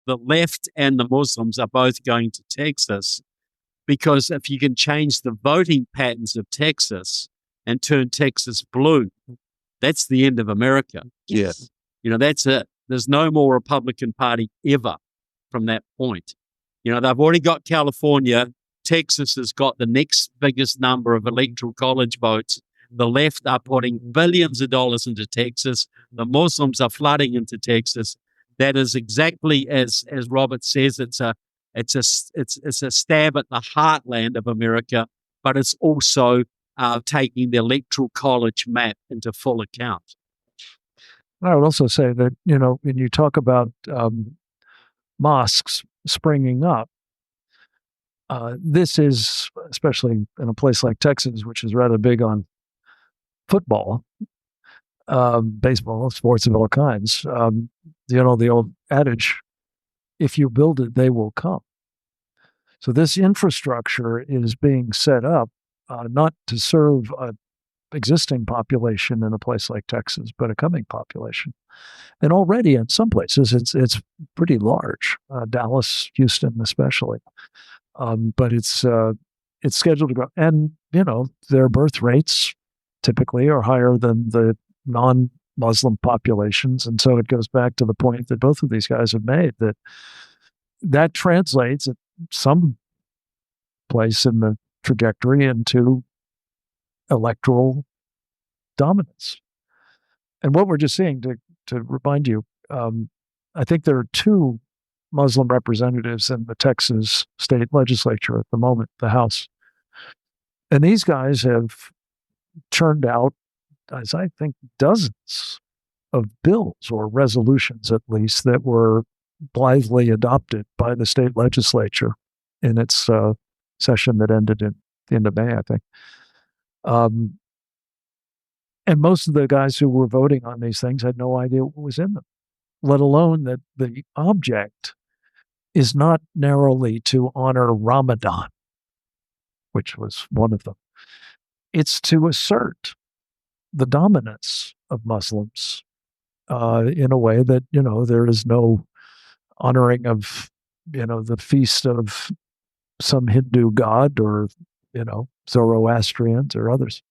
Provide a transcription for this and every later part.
the left and the Muslims are both going to Texas, because if you can change the voting patterns of Texas and turn Texas blue, that's the end of America. Yes. That's it. There's no more Republican Party ever from that point. They've already got California. Texas has got the next biggest number of electoral college votes. The left are putting billions of dollars into Texas. The Muslims are flooding into Texas. That is exactly as Robert says. It's a stab at the heartland of America, but it's also taking the electoral college map into full account. I would also say that, when you talk about mosques springing up, this is, especially in a place like Texas, which is rather big on football, baseball, sports of all kinds. The old adage, if you build it, they will come. So this infrastructure is being set up not to serve an existing population in a place like Texas, but a coming population. And already in some places, it's pretty large, Dallas, Houston especially. But it's scheduled to grow. And, their birth rates typically are higher than the non-Muslim populations. And so it goes back to the point that both of these guys have made, that translates at some place in the trajectory into electoral dominance. And what we're just seeing, to remind you, I think there are 2 Muslim representatives in the Texas state legislature at the moment, the House. And these guys have churned out, as I think, dozens of bills or resolutions, at least, that were blithely adopted by the state legislature in its session that ended in the end of May, I think. And most of the guys who were voting on these things had no idea what was in them, let alone that the object is not narrowly to honor Ramadan, which was one of them. It's to assert the dominance of Muslims in a way that, there is no honoring of, the feast of some Hindu god or, Zoroastrians or others.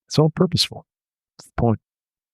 It's all purposeful. That's the point.